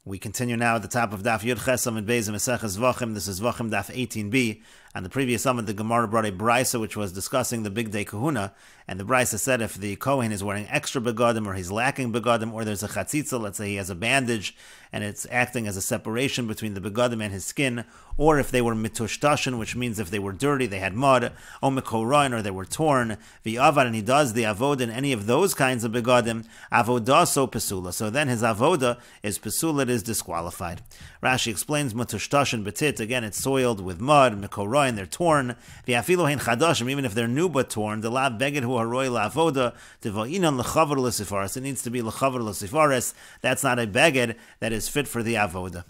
We continue now at the top of Daf Yud Ches Amud Beis Meseches Zevachim. This is Zevachim Daf 18b. On the previous Amud, the Gemara brought a brisa which was discussing the big day kahuna, and the brisa said if the Kohen is wearing extra begadim, or he's lacking begadim, or there's a chatzitza, let's say he has a bandage, and it's acting as a separation between the begadim and his skin, or if they were mitushtashin, which means if they were dirty, they had mud, or mikorain, or they were torn, v'avad, and he does the avod in any of those kinds of begadim, avodah so pesula. So then his avodah is pesula, it is disqualified. Rashi explains mitushtashin betit, again it's soiled with mud, mikorain, they're torn, v'afilo hein chadashim, even if they're new but torn, the la beged hu haroi la'avoda, deva'inan lechavar l'sifaris, it needs to be lechavar l'sifaris, that's not a beged that is fit for the avoda.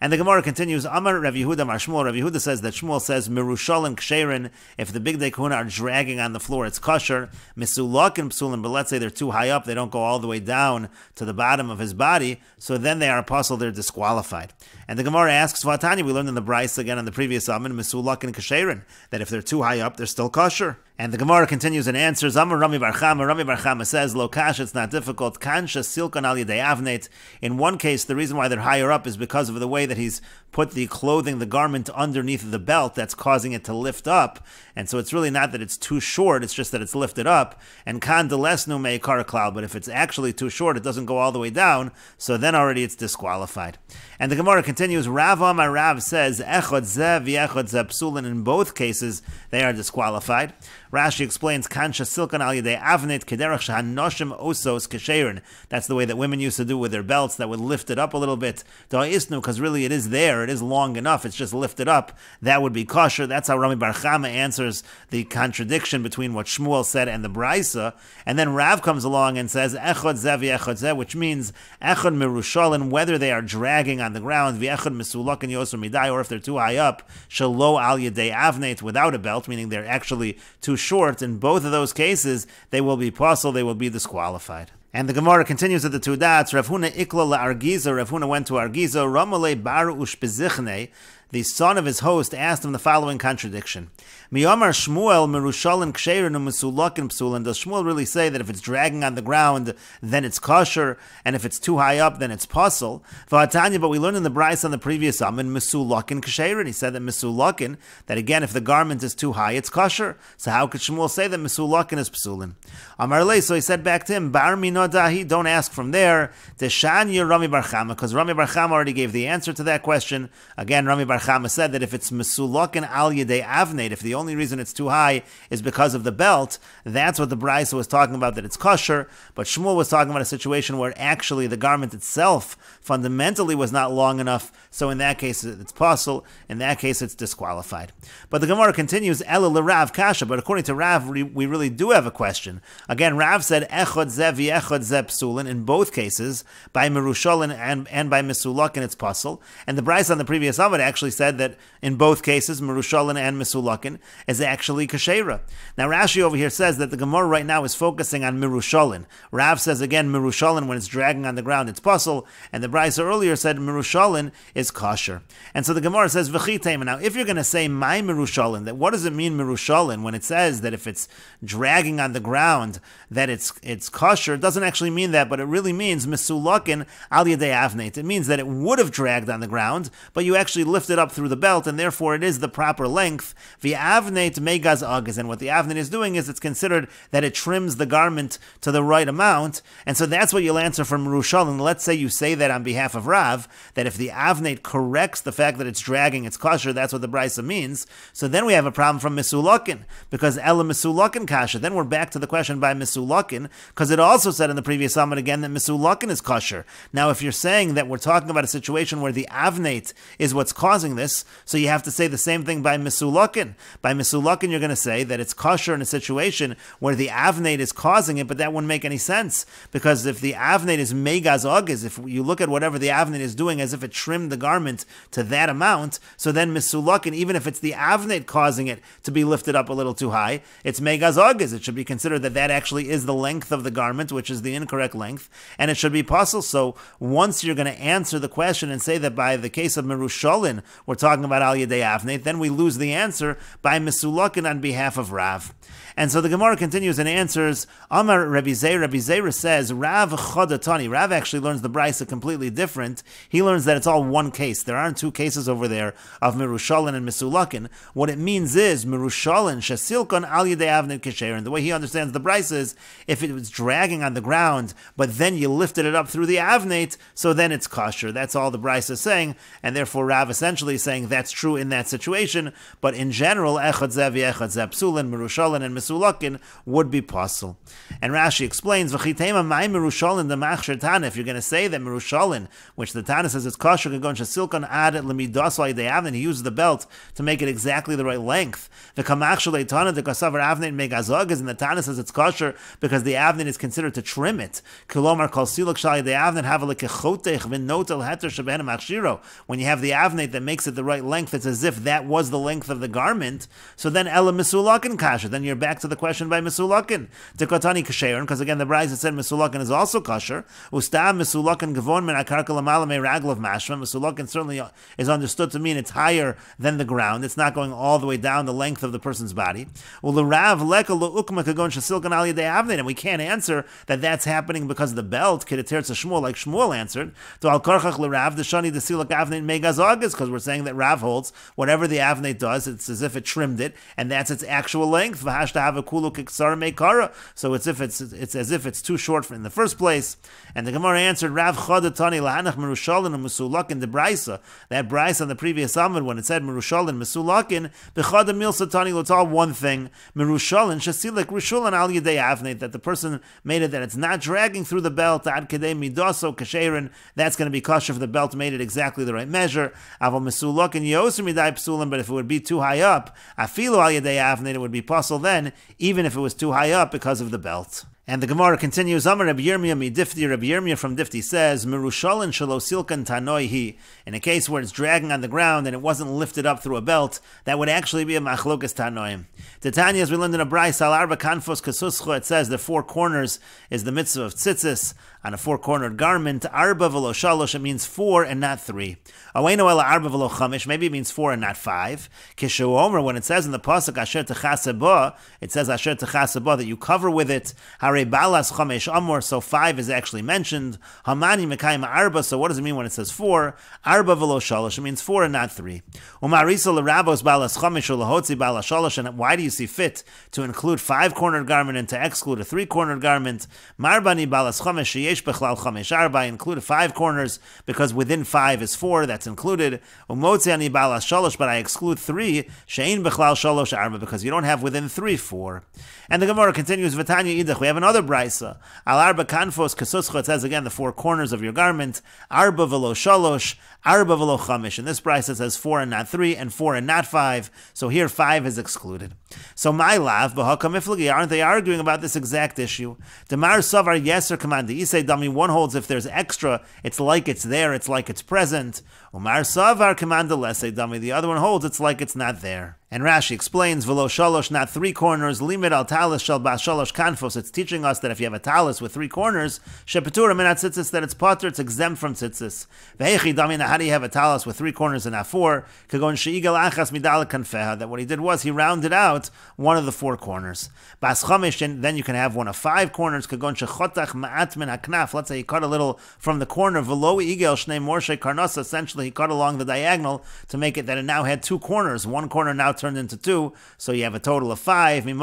And the Gemara continues, Amar Rav Yehuda Mar Shmuel. Rav Yehuda says that Shmuel says, Merushalim ksherin, if the big day kahuna are dragging on the floor, it's kosher. Misulakin psulim, but let's say they're too high up, they don't go all the way down to the bottom of his body, so then they are apostle, they're disqualified. And the Gemara asks, Vatanya, we learned in the Bryce again on the previous Amman, Misulakin ksherin, that if they're too high up, they're still kosher. And the Gemara continues and answers, Amar Rami Bar Chama. Rami Bar Chama says, Lo kash, it's not difficult. Kansha silkan al yedei avnet. In one case, the reason why they're higher up is because of the way that he's put the clothing, the garment underneath the belt, that's causing it to lift up. And so it's really not that it's too short, it's just that it's lifted up. And kan delesnu meikar klal, but if it's actually too short, it doesn't go all the way down, so then already it's disqualified. And the Gemara continues, Rav Amar Rav says, Echad zeh v'echad zeh psulin. In both cases, they are disqualified. Rashi explains, Kansha silkan al yedei avnet kederach shahanoshim osos kesherin. That's the way that women used to do with their belts, that would lift it up a little bit. Da'isnu, because really it is there, it is long enough, it's just lifted up. That would be kosher. That's how Rami Bar Chama answers the contradiction between what Shmuel said and the Brisa. And then Rav comes along and says, Echad zeh v'echad zeh, which means Echad merushalin, whether they are dragging on the ground, v'echad mesulakin yosur midai, or if they're too high up, shalo al yedei avnet, without a belt, meaning they're actually too short. In both of those cases, they will be pasul, they will be disqualified. And the Gemara continues at the two dots. Rav Huna ikla la'argiza. Rav Huna went to Argiza. Ramale bar ushbezichne. The son of his host asked him the following contradiction. Miyamar Shmuel merushalin ksherin u'misulakin psulin. Does Shmuel really say that if it's dragging on the ground, then it's kosher, and if it's too high up, then it's pasul? V'atanya, but we learned in the Bryce on the previous Amman, misulakin ksherin. He said that misulakin, that again, if the garment is too high, it's kosher. So how could Shmuel say that misulakin is psulin? Amar le, so he said back to him, bar minadahi, don't ask from there. Teshanya Rami Bar Chama, because Rami Bar Chama already gave the answer to that question. Again, Rami Bar Chama said that if it's mesulakin al yedei avnet, if the only reason it's too high is because of the belt, that's what the Brisa was talking about, that it's kosher. But Shmuel was talking about a situation where actually the garment itself fundamentally was not long enough, so in that case it's pasul, in that case it's disqualified. But the Gemara continues, Ela l'Rav kasha, but according to Rav, we really do have a question. Again, Rav said, Echad zeh v'echad zeh psulin, in both cases, by merushalin and by mesulakin it's pasul, and the Brisa on the previous Amud actually said that in both cases, merushalin and mesulakin is actually kashera. Now Rashi over here says that the Gemara right now is focusing on merushalin. Rav says again, merushalin, when it's dragging on the ground, it's pasul, and the Brisa earlier said merushalin is kosher. And so the Gemara says, v'chitayim. Now, if you're going to say my merushalin, that what does it mean merushalin when it says that if it's dragging on the ground that it's kosher? It doesn't actually mean that, but it really means mesulakin al yedei avnet. It means that it would have dragged on the ground, but you actually lift it up through the belt, and therefore it is the proper length. V'avnet megaz agaz, and what the avnet is doing is it's considered that it trims the garment to the right amount, and so that's what you'll answer from merushalin. Let's say you say that on behalf of Rav, that if the avnet corrects the fact that it's dragging, it's kosher, that's what the Brisa means. So then we have a problem from mesulakin, because ela mesulakin kasha. Then we're back to the question by mesulakin, because it also said in the previous Amud again that mesulakin is kosher. Now, if you're saying that we're talking about a situation where the avnet is what's causing this, so you have to say the same thing by mesulakin. By mesulakin, you're going to say that it's kosher in a situation where the avnet is causing it, but that wouldn't make any sense, because if the avnet is megaz agaz, if you look at whatever the avnet is doing as if it trimmed the garment to that amount, so then mesulakin, even if it's the avnet causing it to be lifted up a little too high, it's megaz agaz. It should be considered that that actually is the length of the garment, which is the incorrect length, and it should be pasul. So once you're going to answer the question and say that by the case of merushalin, we're talking about Al Yedei Avnei, then we lose the answer by Mesulakin on behalf of Rav. And so the Gemara continues and answers, Amar Rabbi Zeira says, Rav Chodatani. Rav actually learns the Brisa completely different. He learns that it's all one case. There aren't two cases over there of Merushalin and Mesulakin. What it means is, Merushalin, Shasilkon Al Yedei Avnei Kesher. And the way he understands the Brisa is, if it was dragging on the ground, but then you lifted it up through the Avneit, so then it's kosher. That's all the Brisa is saying, and therefore Rav essentially is saying that's true in that situation, but in general, Echad Zev, Echad Zev Psulin, Merushalin, and Mesulakin would be possible. And Rashi explains, V'chitema mai Merushalin the machshir Tana. If you're going to say that Merushalin, which the Tana says is kosher, Kagon Shasilkon ad Lemidas Yedei Avnei, he uses the belt to make it exactly the right length. The Kamachshel Tana, the Kasavar Avnei Megazog, is, and the Tana says it's kosher because the Avnei is considered to trim it. Kilomar Kol Siluk Shal Yedei Avnei have a lekechotech v'notel heter sheben machshiro. When you have the Avnei that makes it the right length, it's as if that was the length of the garment. So then Ela Mesulakin kasher. Then you're back to the question by Mesulakin. Dekotani kasher, because again the Brisa said Mesulakin is also kosher. Ustam Mesulakin gavon min akarka lamala me raglav mashma. Mesulakin certainly is understood to mean it's higher than the ground. It's not going all the way down the length of the person's body. Ularav leka loukma kagon shasilkan al yedei Avnei, and we can't answer that that's happening because of the belt. Kideter to Shmuel, like Shmuel answered. To al karchach l'Rav the shani the silak Avnei megazogis, because we're saying that Rav holds whatever the Avnei does, it's as if it trimmed it, and that's its actual length. V'hashta have a kulu kiksar meikara. So it's as if it's too short in the first place. And the Gemara answered, Rav chodatani lahanach merushalin and mesulakin the Brisa. That Brisa on the previous Amud when it said merushalin mesulakin b'chada milsatani. It's all one thing. Merushalin shasilak rishulan al yedei Avnei, that the person made it that it's not dragging through the belt ad kedei midaso kasherin. That's going to be kosher if the belt made it exactly the right measure. Aval mesulakin yoser midai psulim, but if it would be too high up, afilu al yedei Avnei, it would be possible then, even if it was too high up because of the belt. And the Gemara continues, Amar Rabbi Yirmiyah mi Difti, Rabbi Yirmiyah from Difti says, Merushalin shelo silkan tanoi hi. In a case where it's dragging on the ground and it wasn't lifted up through a belt, that would actually be a machlokas tanoim. Titania, as we learned in a Brisa, al arba kanfos kasuscho, it says the four corners is the mitzvah of tzitzis. On a four-cornered garment, arba v'lo shalosh, it means four and not three. Aweno ela arba v'lo chamish, maybe it means four and not five. Kishu omer, when it says in the pasuk asher techaseba, it says asher techaseba, that you cover with it. Hare balas chamesh amor, so five is actually mentioned. Hamani mekayim arba, so what does it mean when it says four? Arba v'lo shalosh, it means four and not three. Umarisa l'rabos balas chamesh u'lahotzi balas shalosh, and why do you see fit to include five-cornered garment and to exclude a three-cornered garment? Marbani balas chamesh bechlal chamesh arba, include five corners because within five is four, that's included. Umotzi ani balas shalosh, but I exclude three, shein bechlal shalosh arba, because you don't have within three four. And the Gemara continues, V'tanya idach, we have another Brisa. Al arba kanfos kasuscha, it says again the four corners of your garment. Arba v'lo shalosh, arba v'lo chamesh. In this Brisa it says four and not three, and four and not five. So here five is excluded. So my lav, b'hakam iflagi, aren't they arguing about this exact issue? Demar savar yeser command. Dummy, one holds if there's extra, it's like it's there, it's like it's present. Umar savar command lesse dummy. The other one holds it's like it's not there. And Rashi explains, v'lo shalosh, not three corners, limit al talis shel bas shalosh kanfos. It's teaching us that if you have a talis with three corners, shepetura minat tzitzis, that it's potter, it's exempt from tzitzis. Vehechi dami, how do you have a talis with three corners and not four? Kagon sheigal achas midal kanfeha, that what he did was he rounded out one of the four corners. Bas chamesh, and then you can have one of five corners. Kagon shechotach ma'at min haknaf. Let's say he cut a little from the corner. V'lo igel shnei morshe karnasa. Essentially, he cut along the diagonal to make it that it now had two corners. One corner now turned into two, so you have a total of five. You'd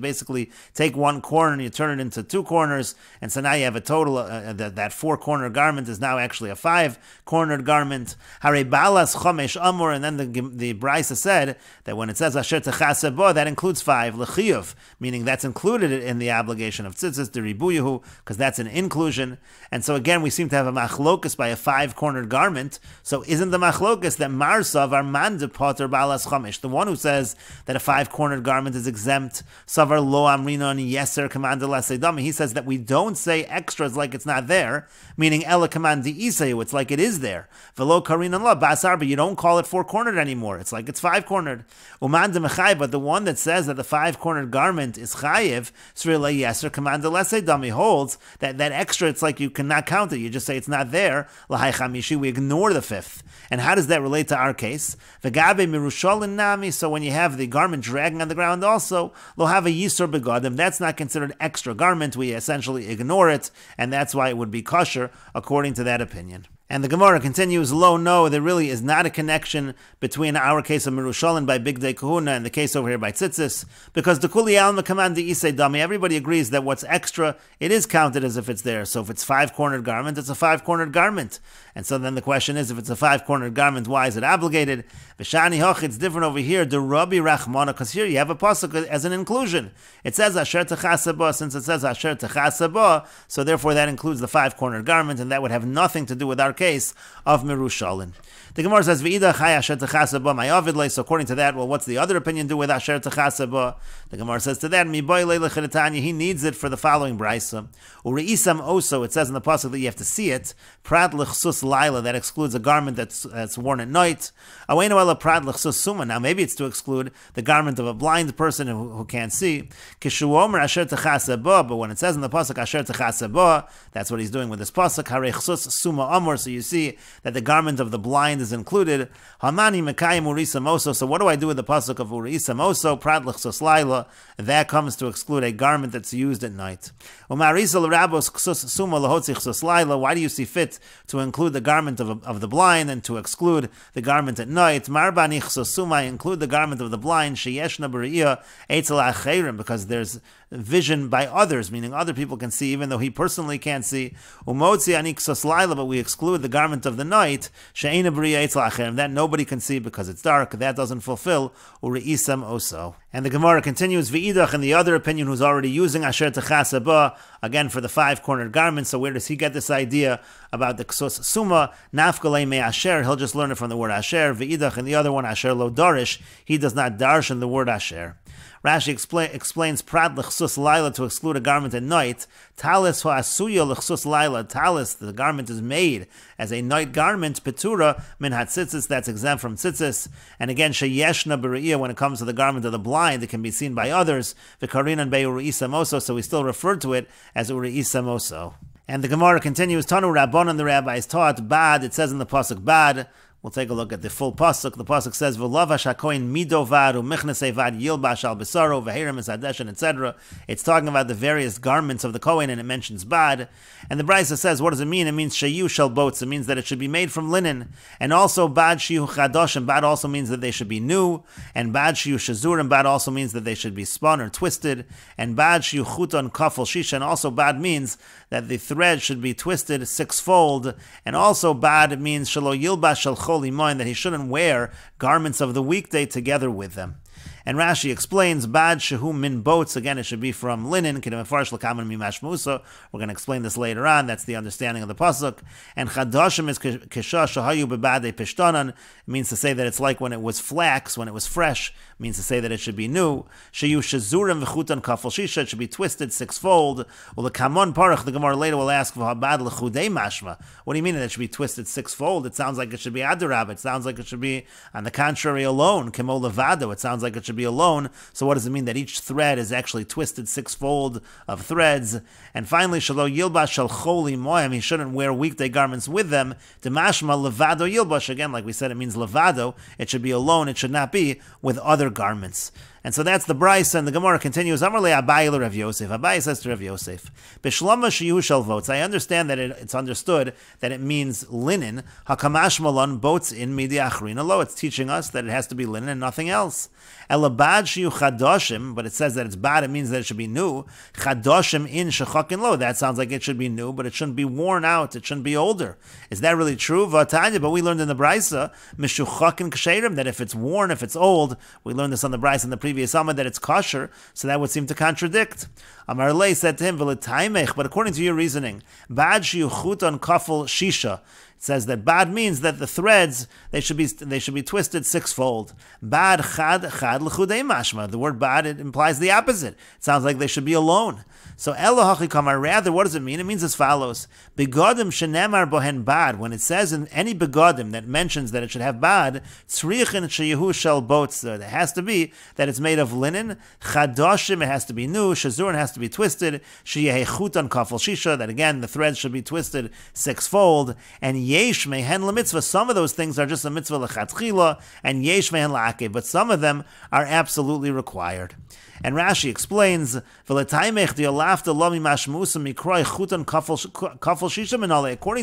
basically take one corner and you turn it into two corners, and so now you have a total, that four-corner garment is now actually a five-cornered garment. Hare balas chomesh amor, and then the Brisa said that when it says asher techasebo, that includes five, lechiyuv, meaning that's included in the obligation of tzitzis, deribuyahu, because that's an inclusion. And so again, we seem to have a machlokus by a five-cornered garment. So isn't the machlokus that marsav are mandip potter balas chamish. The one who says that a 5-cornered garment is exempt, savar lo amrinon yeser command l'seidami. He says that we don't say extras like it's not there, meaning ela command isayu. It's like it is there. Velo karinon la basar, but you don't call it 4-cornered anymore. It's like it's 5-cornered. Uman de mechay, but the one that says that the 5-cornered garment is chayiv, srila yeser command l'seidami, holds that extra. It's like you cannot count it. You just say it's not there. Lahai chamishi. We ignore the 5th. And how does that relate to our case? V'gabe mirushalin nami. So when you have the garment dragging on the ground, also lo have a yisur begadim. That's not considered extra garment. We essentially ignore it, and that's why it would be kosher according to that opinion. And the Gemara continues, lo, no, there really is not a connection between our case of Merushalin by Big Day Kahuna and the case over here by Tzitzis, because the Kuli Alma command the Isei Dami, everybody agrees that what's extra, it is counted as if it's there. So if it's 5-cornered garment, it's a 5-cornered garment. And so then the question is, if it's a 5-cornered garment, why is it obligated? V'shani hoch, it's different over here, the Rabbi Rachmana, because here you have a pasuk as an inclusion. It says Asher Techasaba, since it says Asher Techasaba, so therefore that includes the 5-cornered garment, and that would have nothing to do with our case of Merushalin. The Gemara says, V'ida chai asher techasaba ma'avidle. So according to that, well, what's the other opinion do with asher techasaba? The Gemara says to that, Mi boile lechidatanya, he needs it for the following brisa. Ureisam oso, it says in the pasuk that you have to see it. Prat lechsus laila, that excludes a garment that's worn at night. Awenu ela prat lechsus suma. Now maybe it's to exclude the garment of a blind person who can't see. Kishuomer asher techasaba, but when it says in the pasuk asher techasaba, that's what he's doing with this pasuk. Hare chsus suma amor. So you see that the garment of the blind is included. Hamani mekayim urisa moso. So what do I do with the pasuk of urisa moso? Prat lechsus laila. That comes to exclude a garment that's used at night. Umarisa l'rabos chsus suma lahotzi chsus laila. Why do you see fit to include the garment of the blind and to exclude the garment at night? Marbani chsus suma, include the garment of the blind. Sheyeshna b're'iyah eitzel acherim, because there's vision by others, meaning other people can see even though he personally can't see. Umotzi ani chsus laila, but we exclude the garment of the night. She'ena b're'iyah eitzel acherim, that nobody can see because it's dark. That doesn't fulfill ureisam oso. And the Gemara continues, V'idach, and the other opinion who's already using asher techasaba, again for the 5-cornered garment. So where does he get this idea about the ksus suma? Nafkalei me asher, he'll just learn it from the word asher. V'idach, and the other one, asher lo darish, he does not darshan the word asher. Rashi explains prat l'chsus laila, to exclude a garment at night. Talis ha'asuya l'chsus laila. Talis, the garment is made as a night garment. Petura min hatzitzis, that's exempt from tzitzis. And again, sheyeshna b're'iyah, when it comes to the garment of the blind, it can be seen by others. V'karinan be'ureisa moso, so we still refer to it as ureisa moso. And the Gemara continues, Tanu Rabbanan, the rabbis taught, bad, it says in the pasuk bad. We'll take a look at the full pasuk. The pasuk says, "V'lavash hakohen midovad u'michnesei vad yilbash al besaro v'heirim esadeshin," etc. It's talking about the various garments of the kohen, and it mentions bad. And the Brisa says, what does it mean? It means shayu shel boats. It means that it should be made from linen. And also bad shiyu chadosh, and bad also means that they should be new. And bad shiyu shazur, and bad also means that they should be spun or twisted. And bad shiyu chuton kafel shisha, and also bad means that the thread should be twisted 6-fold. And also bad means shelo yilbash shel that he shouldn't wear garments of the weekday together with them. And Rashi explains, bad shehu min boats, again it should be from linen. We're going to explain this later on. That's the understanding of the pasuk. And chadashim is kesha shahayu bebade pishtanan. It means to say that it's like when it was flax, when it was fresh. It means to say that it should be new. Sheyu shazurim v'chutan kafel shisha, it should be twisted 6-fold. Well, the kamon parach, the Gemara later will ask, v'habad l'chudei mashma. What do you mean that it should be twisted 6-fold? It sounds like it should be adarab. It sounds like it should be, on the contrary, alone. Kemo levado. It sounds like it should be alone. So what does it mean that each thread is actually twisted 6-fold of threads? And finally, shalo yilbash shel choli moyam, he shouldn't wear weekday garments with them. Demashma levado yilbash, again, like we said, it means levado. It should be alone. It should not be with other garments. And so that's the Brisa, and the Gemara continues. Amarle Abai Rav Yosef. Abai says to Rav Yosef, Bishlama shiyu shel votes. I understand that it's understood that it means linen. Hakamash malon boats in midi achrina lo. It's teaching us that it has to be linen and nothing else. Elabad shiyu chadoshim, but it says that it's bad. It means that it should be new. Chadoshim in shechakin lo. That sounds like it should be new, but it shouldn't be worn out. It shouldn't be older. Is that really true? Vatanya, but we learned in the Brisa mishuchakin ksherim, that if it's worn, if it's old, we learned this on the Brisa in the previous Amud, that it's kosher, so that would seem to contradict. Amar Lei said to him, but according to your reasoning, bad shiyuchut on kafel shisha, It says that bad means that the threads, they should be twisted sixfold. Bad chad l'chudei mashma. The word bad, it implies the opposite. It sounds like they should be alone. So Elohachi kamar, rather, what does it mean? It means as follows: begodim shenemar bohen bad. When it says in any begodim that mentions that it should have bad, tzrichin sheyehu shel bots. There has to be that it's made of linen. Chadoshim, it has to be new. Shazurin has to be twisted. Sheyeh chutan kafel shisha. That again, the threads should be twisted sixfold. And yesh mehen lemitzvah. Some of those things are just a mitzvah lechatchila, and yesh mehen la'akev. But some of them are absolutely required. And Rashi explains, according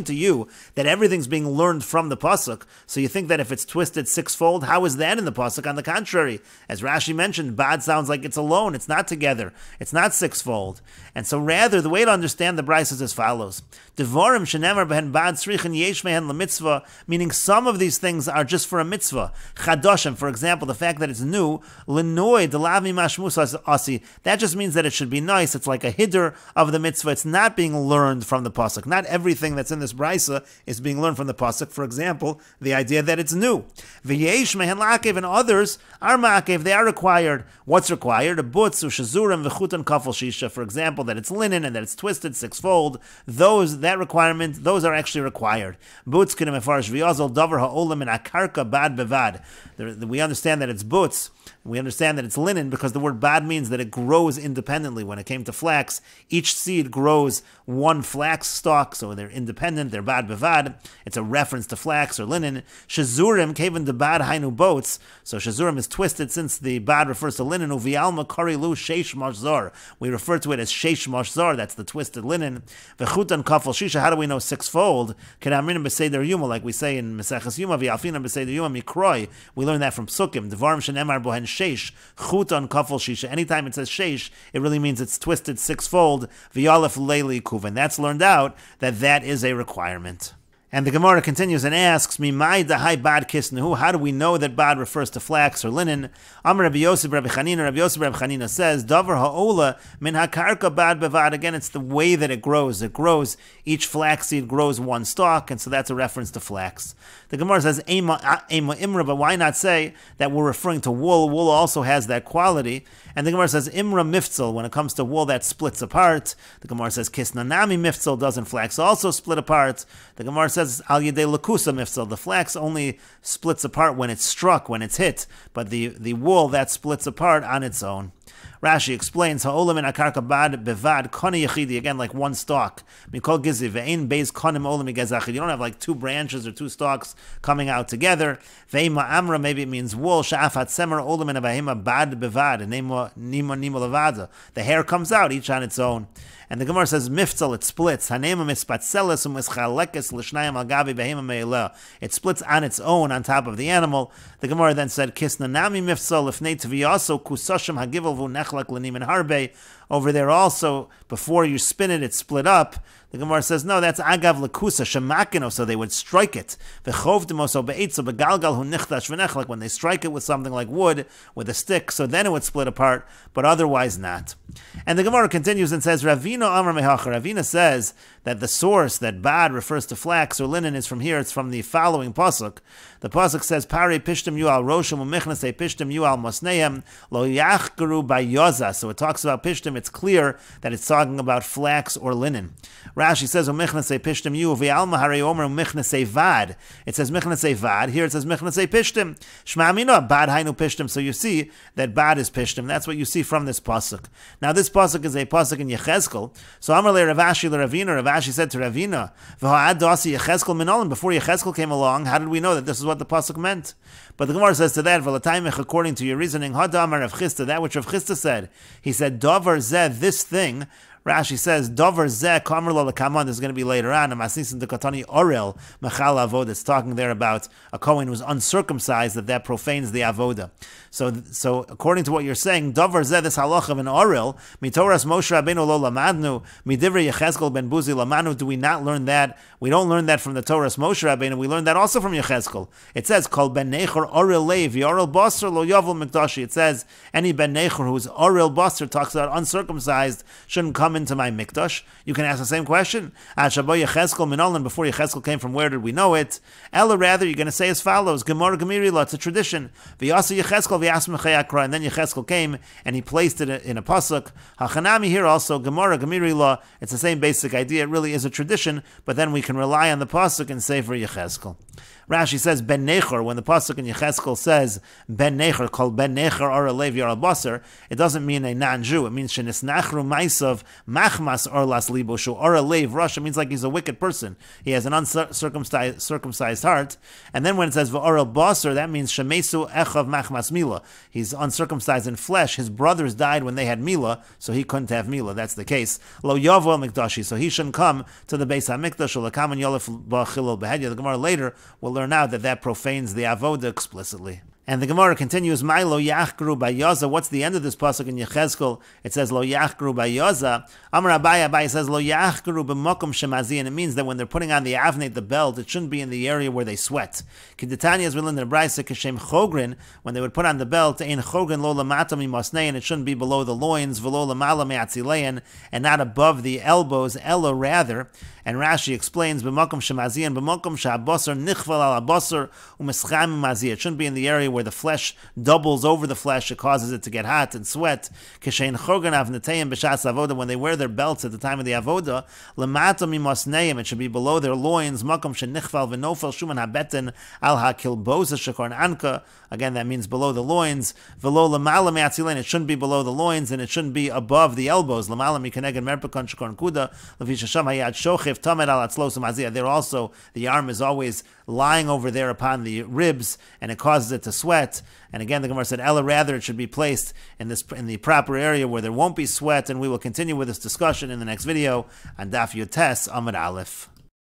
to you, that everything's being learned from the pasuk. So you think that if it's twisted sixfold, how is that in the pasuk? On the contrary, as Rashi mentioned, bad sounds like it's alone. It's not together. It's not sixfold. And so rather, the way to understand the brayso is as follows: Devarim shenemar behen bad tzrichin yesh mehen lemitzvah, meaning some of these things are just for a mitzvah. Chadoshim, for example, the fact that it's new, lenoi delavi mashmusa asi, that just means that it should be nice. It's like a hiddur of the mitzvah. It's not being learned from the pasuk. Not everything that's in this brayso is being learned from the pasuk. For example, the idea that it's new. V'yesh mehen la'akev, and others are ma'akev. They are required. What's required? A butz, shazurim, v'chutan kafel shisha. For example, that it's linen and that it's twisted sixfold. That requirement, those are actually required. Butz k'nem efarish v'yazol davar ha'olam in akarka bad bevad. We understand that it's butz. We understand that it's linen because the word bad means that it grows independently. When it came to flax, each seed grows one flax stalk, so they're independent, they're bad bevad. It's a reference to flax or linen. Shazurim, kaven de bad hainu boats. So shazurim is twisted since the bad refers to linen. Uvialma karilu sheish mashzar. We refer to it as sheish mashzar, that's the twisted linen. Vechutan kafel shisha, how do we know sixfold? Kedamrin b'seder yuma, like we say in Meseches yuma, v'alfina b'seder yuma mikroi. We learn that from psukim. Devarim shenemar bohen sheish, chutan kafel shisha. Anytime it says sheish, it really means it's twisted sixfold. V'yalef leili kuven. That's learned out that is a requirement. And the Gemara continues and asks, "Mimai dahai bad kisnehu." How do we know that bad refers to flax or linen? Amar Rabbi Yosef Rabbi Chanina. Rabbi Yosef Rabbi Chanina says, "Davar ha'ola min hakarka bad bevad." Again, it's the way that it grows. It grows. Each flax seed grows one stalk, and so that's a reference to flax. The Gemara says, "Ema imra," but why not say that we're referring to wool? Wool also has that quality. And the Gemara says, "Imra miftzal." When it comes to wool, that splits apart. The Gemara says, "Kisnanami miftzal." Doesn't flax also split apart? The Gemara says, "Al yedei lakusa miftzal." The flax only splits apart when it's struck, when it's hit, but the wool, that splits apart on its own. Rashi explains, "Ha'olam in akarka bad bevad koni yechidi." Again, like one stalk. Mikol gizi ve'ein beis konim olam igazachid. You don't have like two branches or two stalks coming out together. Ve'ima amra, maybe it means wool. Sha'afat semer olam in avahima bad bevad. Nimo levada. The hair comes out each on its own. And the Gemara says, "Miftzal," it splits. Hanema mispatzeles umischalekes l'shnayim al gavi behema me'eleh. It splits on its own on top of the animal. The Gemara then said, "Kisnanami miftzal lifnei tviyaso kusashim hagivel v'nechlak l'nimin harbe." Over there also, before you spin it, it's split up. The Gemara says, no, that's agav lekusa shemakino, so they would strike it. V'chovdimoso be'etzo begalgal hu nichtash v'nechlak, when they strike it with something like wood, with a stick, so then it would split apart, but otherwise not. And the Gemara continues and says, Ravina Amar Mehacha. Ravina says that the source that bad refers to flax or linen is from here. It's from the following pasuk. The pasuk says, "Pari pishtim yu al roshim u'michnasei pishtim yu al mosneim lo yachgeru bayoza." So it talks about pishtim. It's clear that it's talking about flax or linen. Rashi says, "U'michnasei pishtim yu v'alma harei omer u'michnasei vad." It says michnasei vad. Here it says michnasei pishtim. Shma amina bad hainu pishtim. So you see that bad is pishtim. That's what you see from this pasuk. Now this pasuk is a pasuk in Yechezkel. So Amar le Ravashi le Ravina. Ravashi said to Ravina, "V'ha'ad dasi Yechezkel minolim." Before Yechezkel came along, how did we know that this is what the pasuk meant? But the Gemara says to that, "V'lataymech," according to your reasoning, "Hadamar Rav Chisda," that which Rav Chisda said. He said, "Davar zeh," this thing. Rashi says, "Davar zeh kamer lo lekaman." This is going to be later on. Amasnisin dekatani orel mechal avod. It's talking there about a Kohen who's uncircumcised, that profanes the avoda. So according to what you're saying, Davar zeh, this halacha of an orel, mitoras Moshe Rabbeinu lo lamadnu, midivri Yechezkel ben Buzi lamanu. Do we not learn that? We don't learn that from the Torah's Moshe Rabbeinu. We learn that also from Yechezkel. It says, "Kol ben nechor orel leiv yorel basar lo yavel mikdashi." It says any ben nechor who's orel basar, talks about uncircumcised, shouldn't come come into my mikdash? You can ask the same question. Before Yechezkel came from, where did we know it? Ella, rather, you're going to say as follows, Gemara Gemirila, it's a tradition. And then Yechezkel came and he placed it in a pasuk. Hachanami here also, Gemara Gemirila, it's the same basic idea. It really is a tradition, but then we can rely on the pasuk and say for Yechezkel. Rashi says Ben Nechor, when the pasuk in Yechezkel says Ben Nechor, called Ben Nechor or a Lev Yar Basar, it doesn't mean a non-Jew. It means Shenisnachru Maisav Machmas Orlas Liboshu or a Lev Rush. It means like he's a wicked person. He has an uncircumcised heart. And then when it says V'Oral Basar, that means Shemesu Echav Machmas Mila. He's uncircumcised in flesh. His brothers died when they had Mila, so he couldn't have Mila. That's the case. Lo Yavo El Mikdashi, so he shouldn't come to the Beis HaMikdash. Or Lakaman Yolef Ba'Chilol Behedya. The Gemara later will learn out that profanes the avoda explicitly. And the Gemara continues, "My lo yachgru bayaza." What's the end of this pasuk in Yechezkel? It says lo yachgru bayaza. Amar Abaye says lo yachgru b'makom shemazi, and it means that when they're putting on the avnei, the belt, it shouldn't be in the area where they sweat. Kedetanya is written in the Brayse kashem chogrin, when they would put on the belt, ein chogrin lo lamata mimasnei, and it shouldn't be below the loins, v'lo lamala me'atzilein, and not above the elbows, elo rather. And Rashi explains b'makom shemazi and b'makom sha'abasar nichval al abasar u'mescham mazi. It shouldn't be in the area where the flesh doubles over the flesh, it causes it to get hot and sweat. When they wear their belts at the time of the avoda, it should be below their loins. Again, that means below the loins. It shouldn't be below the loins, and it shouldn't be above the elbows. There also, the arm is always lying over there upon the ribs, and it causes it to sweat. And again, the Gemara said, Ella, rather it should be placed in the proper area where there won't be sweat. And we will continue with this discussion in the next video on Daf Yotes Amud Aleph.